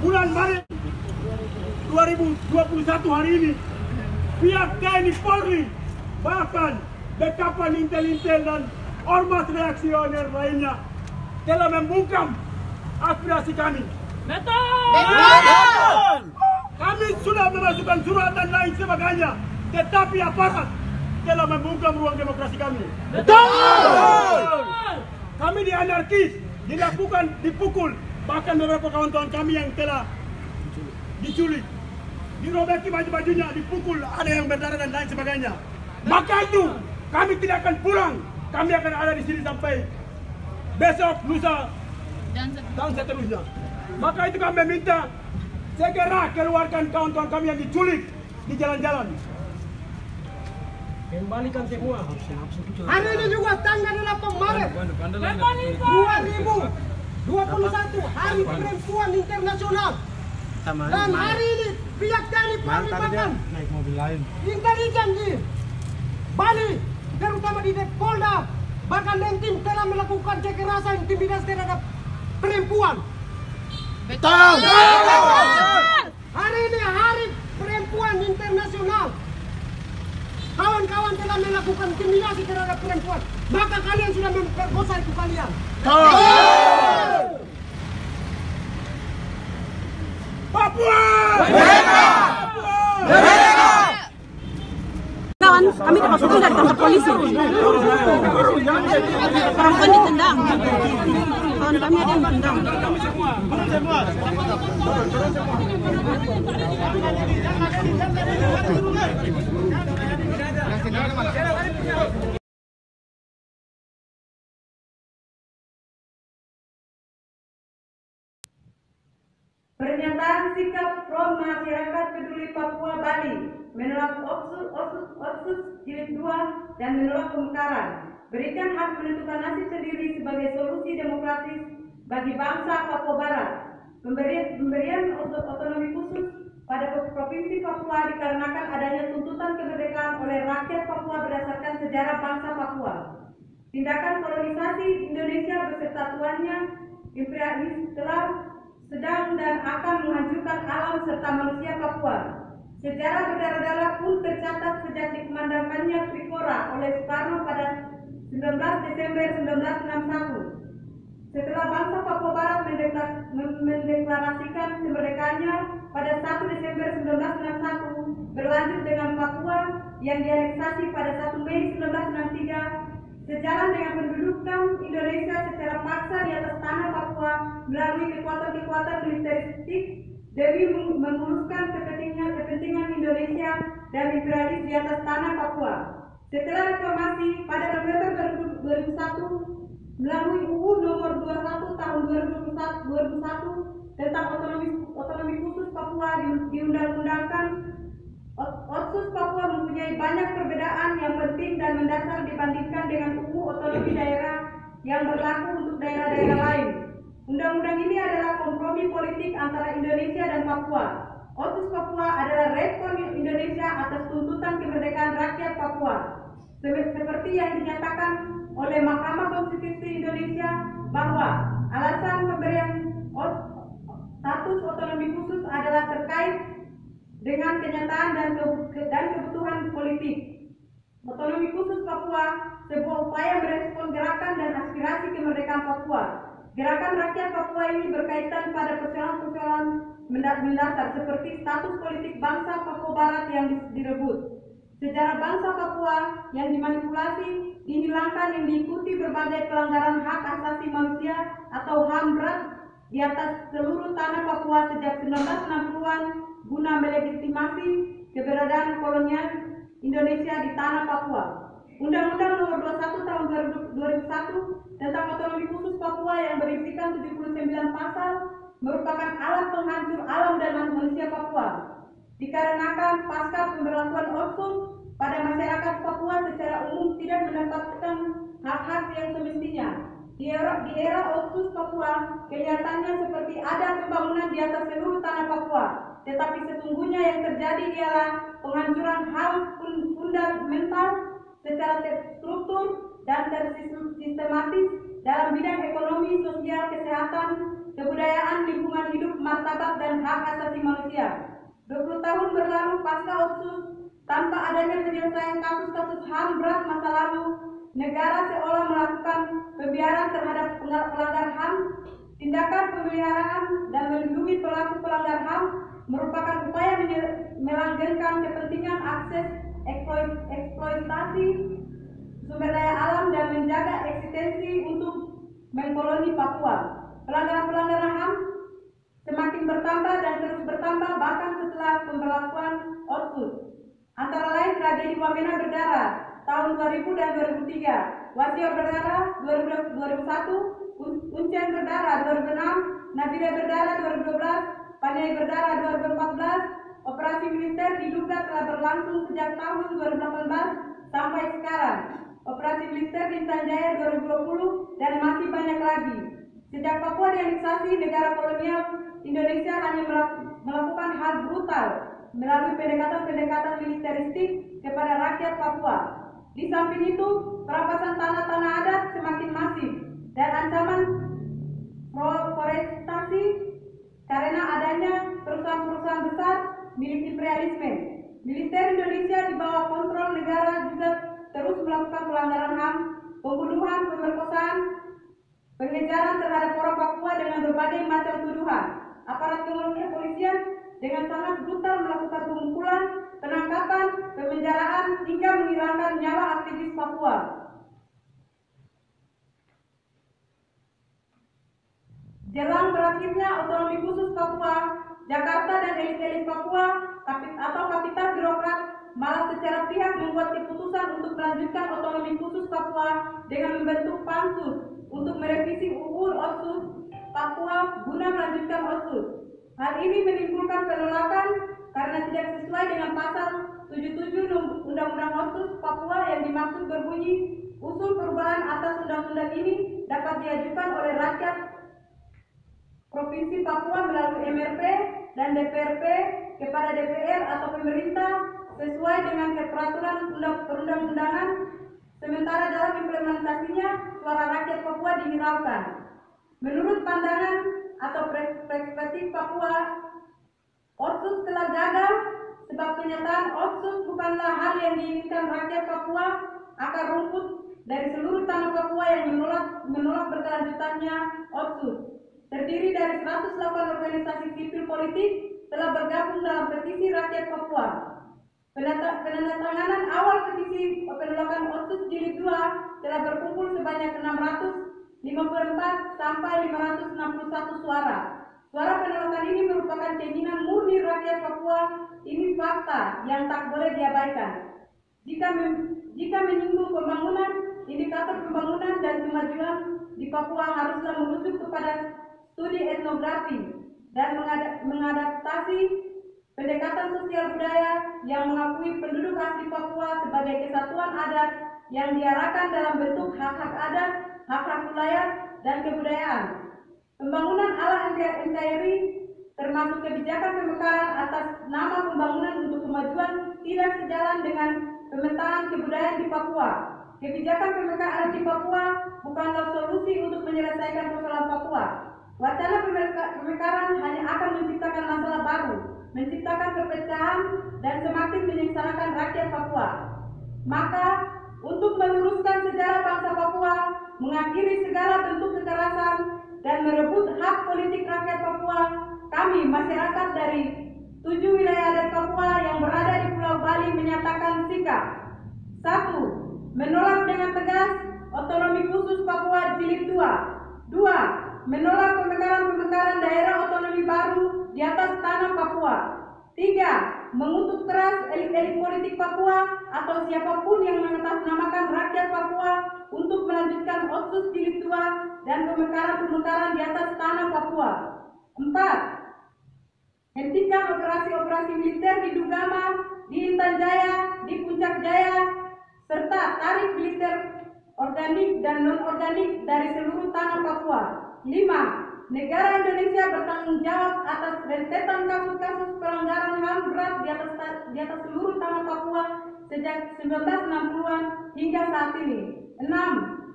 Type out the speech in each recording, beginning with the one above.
Bulan Maret 2021 hari ini, pihak TNI Polri, bahkan dekapan intel-intel dan ormas reaksioner lainnya telah membungkam aspirasi kami. Betul! Kami sudah memasukkan surat dan lain sebagainya, tetapi aparat telah membungkam ruang demokrasi kami. Betul! Kami dianarkis, dilakukan, dipukul, bahkan beberapa kawan-kawan kami yang telah diculik, dirobeki baju-bajunya, dipukul, ada yang berdarah dan lain sebagainya. Maka itu kami tidak akan pulang, kami akan ada di sini sampai besok, lusa, dan seterusnya. Maka itu kami meminta segera keluarkan kawan-kawan kami yang diculik di jalan-jalan. Kembalikan semua. Hari ini juga tanggal 8 Maret 2021, Hari Perempuan Internasional. Dan hari ini pihak TNI Polri bahkan intelijen di Bali, terutama di Polda, bahkan Lentim telah melakukan kekerasan intimidasi terhadap perempuan. Betul! Hari ini Hari Perempuan Internasional. Kawan-kawan telah melakukan intimidasi terhadap perempuan, maka kalian sudah memperkosa itu kalian. Papua! Kawan, kami dapat pulang dari kantor polisi. Perempuan ditendang. Kawan kami ada yang ditendang. Pernyataan sikap Front Masyarakat Peduli Papua Bali menolak Otsus Jilid 2 dan menolak pemekaran. Berikan hak menentukan nasib sendiri sebagai solusi demokratis bagi bangsa Papua Barat. Pemberian otonomi khusus pada Provinsi Papua dikarenakan adanya tuntutan kemerdekaan oleh rakyat Papua berdasarkan sejarah bangsa Papua. Tindakan kolonisasi Indonesia beserta tuannya imperialis telah sedang dan akan menghancurkan alam serta manusia Papua. Sejarah berdarah-darah pun tercatat sejak dikumandangkannya Tripura oleh Soekarno pada 19 Desember 1961. Setelah bangsa Papua Barat mendeklarasikan kemerdekaannya pada 1 Desember 1961, berlanjut dengan Papua yang dianeksasi pada 1 Mei 1963, sejalan dengan pendudukan Indonesia secara paksa di atas tanah Papua melalui kekuatan-kekuatan militeristik demi memuluskan kepentingan Indonesia dan imperialis di atas tanah Papua. Setelah reformasi pada November 2001 melalui UU Nomor 21 Tahun 2001 tentang otonomi khusus Papua diundang-undangkan. Otsus Papua mempunyai banyak perbedaan yang penting dan mendasar dibandingkan dengan UU otonomi daerah yang berlaku untuk daerah-daerah lain. Undang-undang ini adalah kompromi politik antara Indonesia dan Papua. Otsus Papua adalah respon Indonesia atas tuntutan kemerdekaan rakyat Papua. Seperti yang dinyatakan oleh Mahkamah Konstitusi Indonesia bahwa alasan pemberian status otonomi khusus adalah terkait dengan kenyataan dan kebutuhan politik. Otonomi khusus Papua sebuah upaya merespon gerakan dan aspirasi kemerdekaan Papua. Gerakan rakyat Papua ini berkaitan pada persoalan-persoalan mendasar seperti status politik bangsa Papua Barat yang direbut, sejarah bangsa Papua yang dimanipulasi, dihilangkan, yang diikuti berbagai pelanggaran hak asasi manusia atau HAM berat di atas seluruh tanah Papua sejak 1960-an guna melegitimasi keberadaan kolonial Indonesia di tanah Papua. Undang-Undang Nomor 21 Tahun 2001 tentang otonomi khusus Papua yang berisikan 79 pasal merupakan alat penghancur alam dan manusia Papua. Dikarenakan pasca pemberlakuan Otsus pada masyarakat Papua secara umum tidak mendapatkan hak-hak yang semestinya. Di era Otsus Papua, kelihatannya seperti ada pembangunan di atas seluruh tanah Papua. Tetapi sesungguhnya yang terjadi ialah penghancuran hal fundamental secara terstruktur dan tersistematis dalam bidang ekonomi, sosial, kesehatan, kesehatan, kebudayaan, lingkungan hidup, martabat, dan hak asasi manusia. 20 tahun berlalu pasca Otsus, tanpa adanya penyelesaian kasus-kasus HAM berat masa lalu, negara seolah melakukan pembiaran terhadap pelanggar HAM. Tindakan pemeliharaan dan melindungi pelaku pelanggar HAM merupakan upaya melanggengkan kepentingan akses eksploitasi sumber daya alam dan menjaga eksistensi untuk mengkoloni Papua. Pelanggaran-pelanggaran HAM semakin bertambah dan terus bertambah bahkan setelah pemberlakuan Otsus. Antara lain tragedi Wamena berdarah tahun 2000 dan 2003, Wasio berdarah 2001, Uncen berdarah 2006, Nabire berdarah 2012, Paniai berdarah 2014. Operasi militer diduga telah berlangsung sejak tahun 2018 sampai sekarang. Operasi militer di Intan Jaya 2020 dan masih banyak lagi. Sejak Papua dianeksasi, negara kolonial Indonesia hanya melakukan hal brutal melalui pendekatan-pendekatan militeristik kepada rakyat Papua. Di samping itu, perampasan tanah-tanah adat semakin masif dan ancaman forestasi karena adanya perusahaan-perusahaan besar milik imperialisme. Militer Indonesia di bawah kontrol negara juga terus melakukan pelanggaran HAM, pembunuhan, pemerkosaan, pengejaran terhadap orang Papua dengan berbagai macam tuduhan. Aparat kepolisian dengan sangat brutal melakukan pemukulan, penangkapan, pemenjaraan hingga menghilangkan nyawa aktivis Papua. Jelang berakhirnya otonomi khusus Papua, Jakarta dan elit-elit Papua atau kapital birokrat malah secara pihak membuat keputusan untuk melanjutkan otonomi khusus Papua dengan membentuk pansus untuk merevisi UU Otsus Papua guna melanjutkan Otsus. Hal ini menimbulkan penolakan karena tidak sesuai dengan pasal 77 Undang-Undang Otsus Papua yang dimaksud berbunyi, usul perubahan atas undang-undang ini dapat diajukan oleh rakyat Provinsi Papua melalui MRP dan DPRP kepada DPR atau pemerintah sesuai dengan peraturan perundang-undangan, sementara dalam implementasinya suara rakyat Papua dihiraukan. Menurut pandangan atau perspektif Papua, Otsus telah gagal sebab kenyataan Otsus bukanlah hal yang diinginkan rakyat Papua. Akar rumput dari seluruh tanah Papua yang menolak berkelanjutannya Otsus, terdiri dari 108 organisasi sipil politik, telah bergabung dalam petisi rakyat Papua. Penandatanganan awal petisi penolakan Otsus jilid 2 telah berkumpul sebanyak 654 sampai 561 suara. Suara penolakan ini merupakan keinginan murni rakyat Papua. Ini fakta yang tak boleh diabaikan. Jika menyinggung pembangunan, indikator pembangunan dan kemajuan di Papua haruslah merujuk kepada studi etnografi dan mengadaptasi pendekatan sosial budaya yang mengakui penduduk asli Papua sebagai kesatuan adat yang diarahkan dalam bentuk hak-hak adat, hak-hak wilayah, dan kebudayaan. Pembangunan ala NKRI termasuk kebijakan pemekaran atas nama pembangunan untuk kemajuan tidak sejalan dengan pemetaan kebudayaan di Papua. Kebijakan pemekaran di Papua bukanlah solusi untuk menyelesaikan persoalan Papua. Wacana pemekaran hanya akan menciptakan masalah baru, menciptakan perpecahan, dan semakin menyengsarakan rakyat Papua. Maka, untuk meluruskan sejarah bangsa Papua, mengakhiri segala bentuk kekerasan, dan merebut hak politik rakyat Papua, kami, masyarakat dari 7 wilayah adat Papua yang berada di Pulau Bali menyatakan sikap. 1. Menolak dengan tegas otonomi khusus Papua jilid 2. 2. Menolak pemekaran daerah otonomi baru di atas tanah Papua. 3. Mengutuk keras elit-elit politik Papua atau siapapun yang mengatasnamakan rakyat Papua untuk melanjutkan Otsus jilid 2 dan pemekaran di atas tanah Papua. 4. Hentikan operasi-operasi militer di Dugama, di Intan Jaya, di Puncak Jaya, serta tarik militer organik dan non-organik dari seluruh tanah Papua. 5. Negara Indonesia bertanggung jawab atas rentetan kasus-kasus pelanggaran HAM berat di atas seluruh tanah Papua sejak 1960-an hingga saat ini. 6.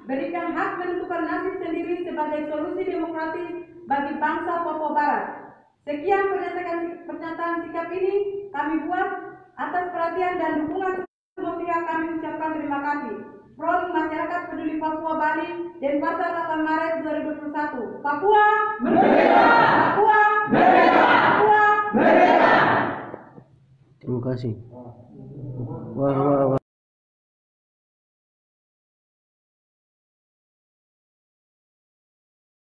Berikan hak menentukan nasib sendiri sebagai solusi demokratis bagi bangsa Papua Barat. Sekian pernyataan sikap ini kami buat. Atas perhatian dan dukungan semua pihak kami ucapkan terima kasih. From Masyarakat Peduli Papua Bali, Denpasar 8 Maret 2021. Papua Merdeka! Papua Merdeka! Papua Merdeka! Terima kasih. Wah,